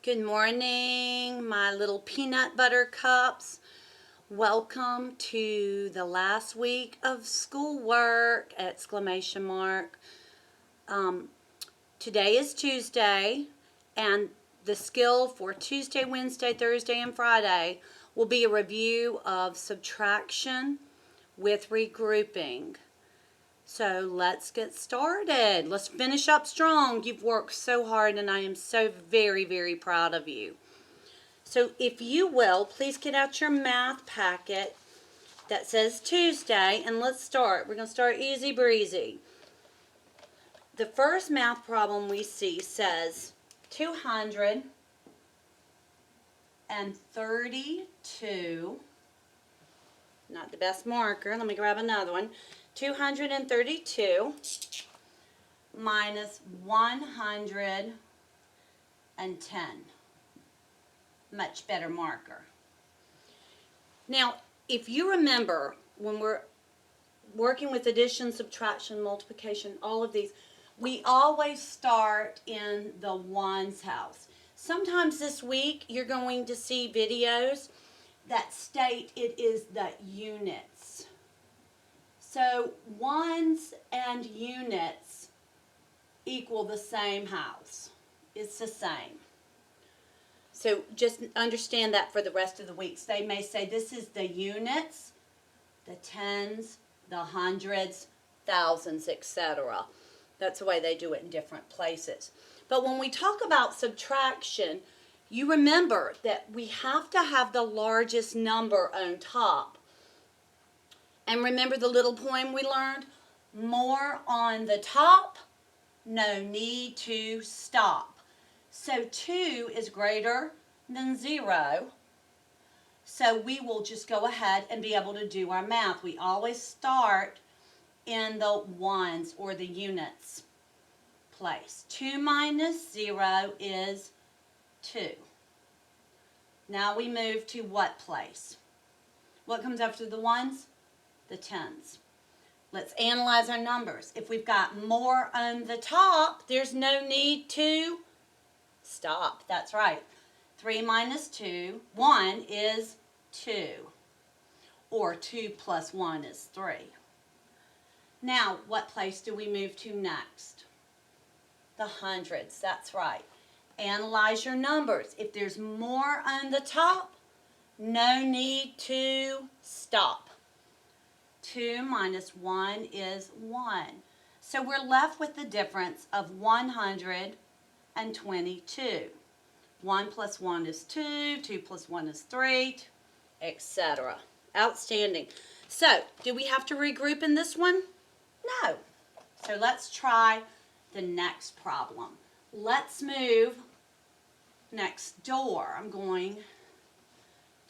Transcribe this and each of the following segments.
Good morning, my little peanut butter cups. Welcome to the last week of schoolwork! Exclamation mark. Today is Tuesday, and the skill for Tuesday, Wednesday, Thursday, and Friday will be a review of subtraction with regrouping. So let's get started. Let's finish up strong. You've worked so hard, and I am so very, very proud of you. So if you will, please get out your math packet that says Tuesday, and let's start. We're going to start easy breezy. The first math problem we see says 232, not the best marker, let me grab another one, 232 minus 110. Much better marker. Now, if you remember, when we're working with addition, subtraction, multiplication, all of these, we always start in the ones house. Sometimes this week you're going to see videos that state it is the units. So ones and units equal the same house. It's the same. So just understand that for the rest of the weeks. They may say this is the units, the tens, the hundreds, thousands, etc. That's the way they do it in different places. But when we talk about subtraction, you remember that we have to have the largest number on top. And remember the little poem we learned? More on the top, no need to stop. So 2 is greater than 0. So we will just go ahead and be able to do our math. We always start in the ones or the units place. 2 minus 0 is 2. Now we move to what place? What comes after the ones? The tens. Let's analyze our numbers. If we've got more on the top, there's no need to stop. That's right. 3 minus 2, 1 is 2. Or 2 plus 1 is 3. Now, what place do we move to next? The hundreds. That's right. Analyze your numbers. If there's more on the top, no need to stop. 2 minus 1 is 1. So we're left with the difference of 122. 1 plus 1 is 2, 2 plus 1 is 3, etc. Outstanding. So, do we have to regroup in this one? No. So let's try the next problem. Let's move next door. I'm going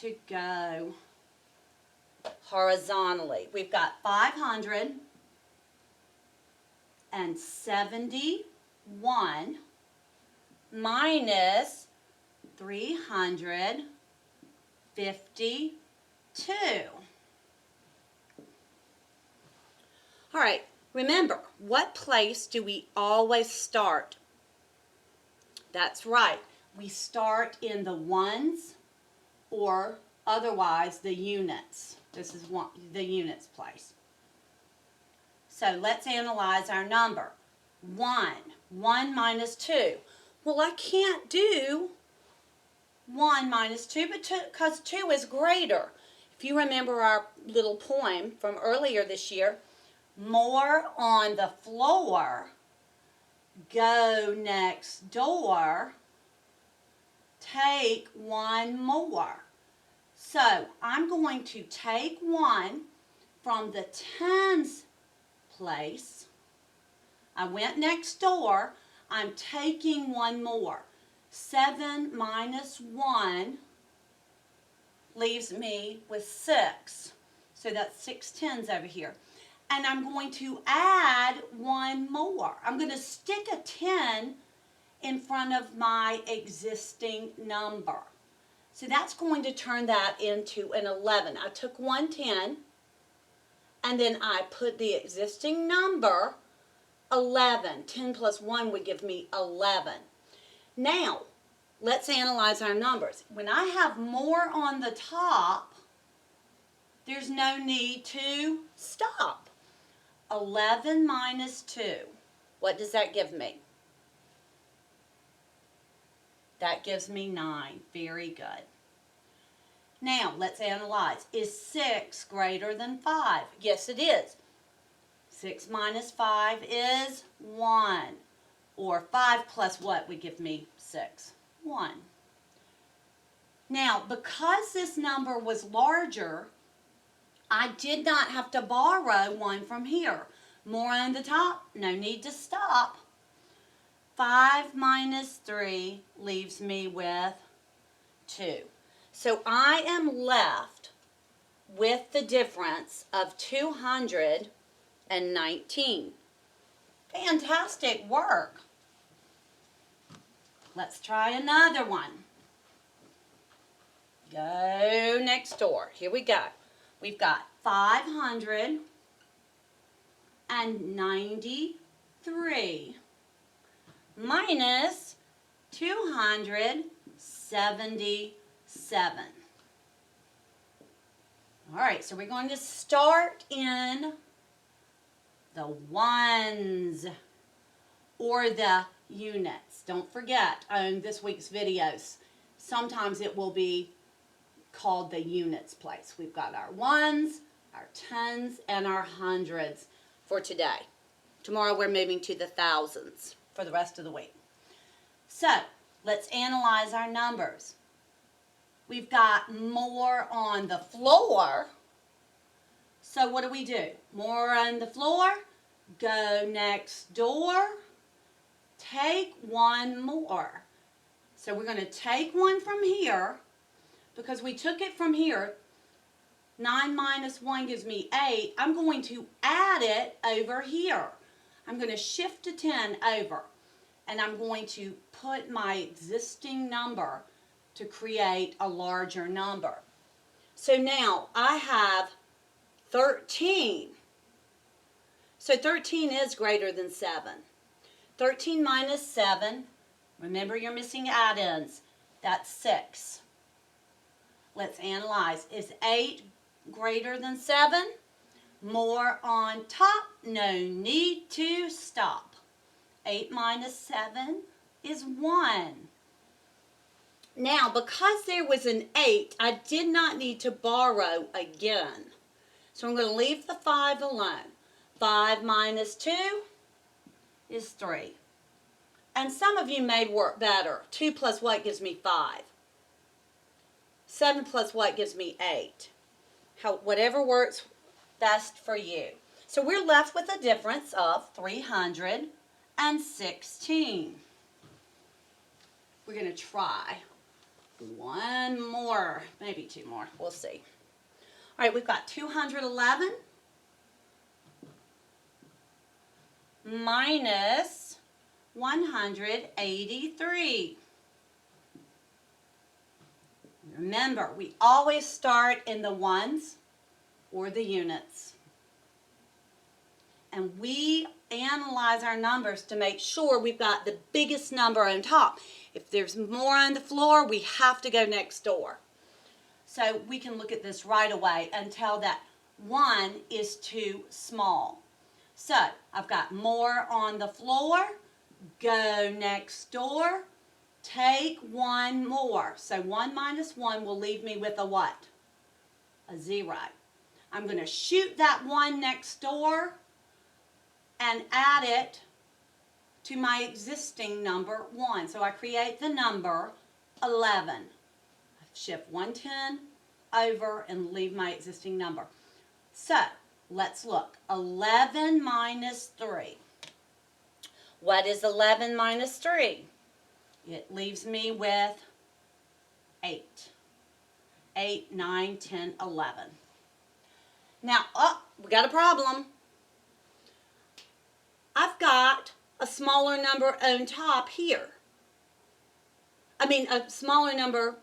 to go horizontally. We've got 571 minus 352. All right, remember, what place do we always start? That's right, we start in the ones or otherwise the units. This is the units place. So let's analyze our number. 1 minus 2. Well, I can't do 1 minus 2 because 2 is greater. If you remember our little poem from earlier this year, more on the floor, go next door, take 1 more. So I'm going to take 1 from the tens place. I went next door. I'm taking 1 more. 7 minus 1 leaves me with 6. So that's 6 tens over here. And I'm going to add 1 more. I'm going to stick a 10 in front of my existing number. So that's going to turn that into an 11. I took 1 10 and then I put the existing number 11. 10 plus 1 would give me 11. Now, let's analyze our numbers. When I have more on the top, there's no need to stop. 11 minus 2. What does that give me? That gives me 9. Very good. Now, let's analyze. Is 6 greater than 5? Yes, it is. 6 minus 5 is 1. Or 5 plus what would give me 6? 1. Now, because this number was larger, I did not have to borrow 1 from here. More on the top, no need to stop. 5 minus 3 leaves me with 2. So I am left with the difference of 219. Fantastic work. Let's try another one. Go next door. Here we go. We've got 593 minus 277. All right, so we're going to start in the ones or the units. Don't forget, on this week's videos, sometimes it will be called the units place. We've got our ones, our tens, and our hundreds for today. Tomorrow we're moving to the thousands for the rest of the week. So, let's analyze our numbers. We've got more on the floor. So what do? More on the floor. Go next door. Take 1 more. So we're going to take 1 from here because we took it from here. 9 minus 1 gives me 8. I'm going to add it over here. I'm going to shift a 10 over. And I'm going to put my existing number to create a larger number. So now I have 13. So 13 is greater than 7. 13 minus 7, remember you're missing add-ins, that's 6. Let's analyze. Is 8 greater than 7? More on top, no need to stop. 8 minus 7 is 1. Now, because there was an 8, I did not need to borrow again. So I'm going to leave the 5 alone. 5 minus 2 is 3. And some of you may work better. 2 plus what gives me 5? 7 plus what gives me 8? Whatever works best for you. So we're left with a difference of 316. We're going to try 1 more, maybe 2 more. We'll see. All right, we've got 211 minus 183. Remember, we always start in the ones or the units. And we analyze our numbers to make sure we've got the biggest number on top. If there's more on the floor, we have to go next door. So we can look at this right away and tell that 1 is too small. So I've got more on the floor, go next door, take 1 more. So 1 minus 1 will leave me with a what? A 0. I'm going to shoot that 1 next door and add it to my existing number 1. So I create the number 11. Shift 110 over and leave my existing number. So let's look. 11 minus 3. What is 11 minus 3? It leaves me with 8. 8, 9, 10, 11. Now, we got a problem. I've got a smaller number on top here. I mean, a smaller number,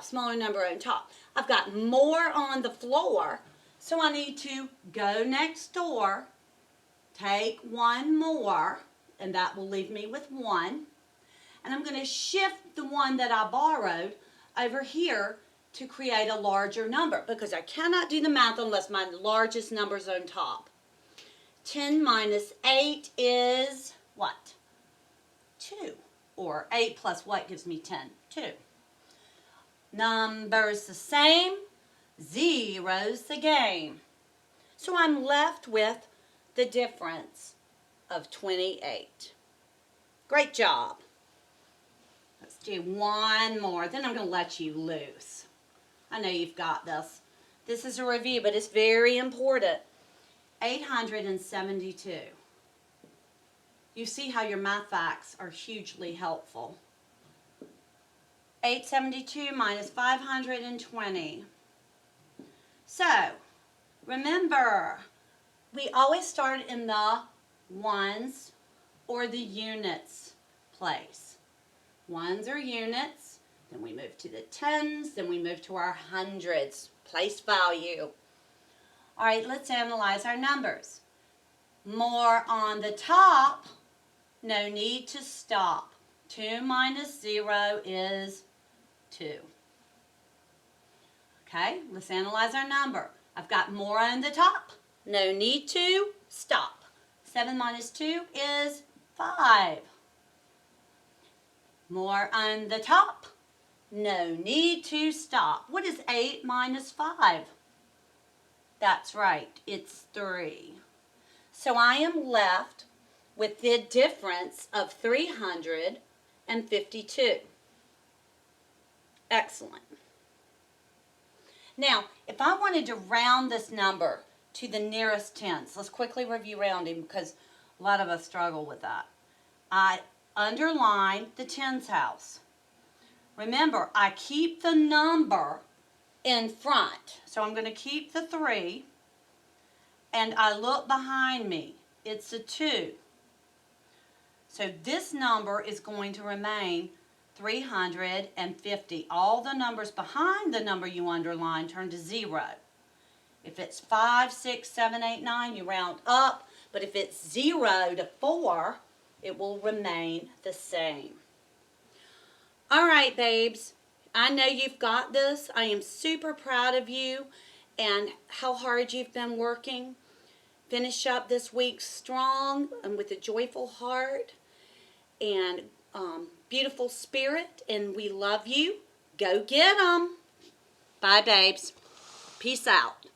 smaller number on top. I've got more on the floor, so I need to go next door, take 1 more, and that will leave me with 1. and I'm going to shift the one that I borrowed over here to create a larger number, because I cannot do the math unless my largest number is on top. 10 minus 8 is what? 2. Or 8 plus what gives me 10? 2. Numbers the same, zeros the game. So I'm left with the difference of 28. Great job. Let's do one more, then I'm going to let you loose. I know you've got this. This is a review, but it's very important. 872. You see how your math facts are hugely helpful. 872 minus 520. So, remember, we always start in the ones or the units place. Ones are units, then we move to the tens, then we move to our hundreds, place value. All right, let's analyze our numbers. More on the top, no need to stop. 2 minus 0 is 2. Okay, let's analyze our number. I've got more on the top, no need to stop. 7 minus 2 is 5. More on the top, no need to stop. What is 8 minus 5? That's right, it's 3. So I am left with the difference of 352. Excellent. Now, if I wanted to round this number to the nearest tens, let's quickly review rounding because a lot of us struggle with that. I underline the tens house. Remember, I keep the number in front. So I'm going to keep the 3, and I look behind me. It's a 2. So this number is going to remain 350. All the numbers behind the number you underline turn to 0. If it's 5, 6, 7, 8, 9, you round up. But if it's 0 to 4, it will remain the same. All right, babes. I know you've got this. I am super proud of you and how hard you've been working. Finish up this week strong and with a joyful heart and beautiful spirit, and we love you. Go get 'em. Bye, babes. Peace out.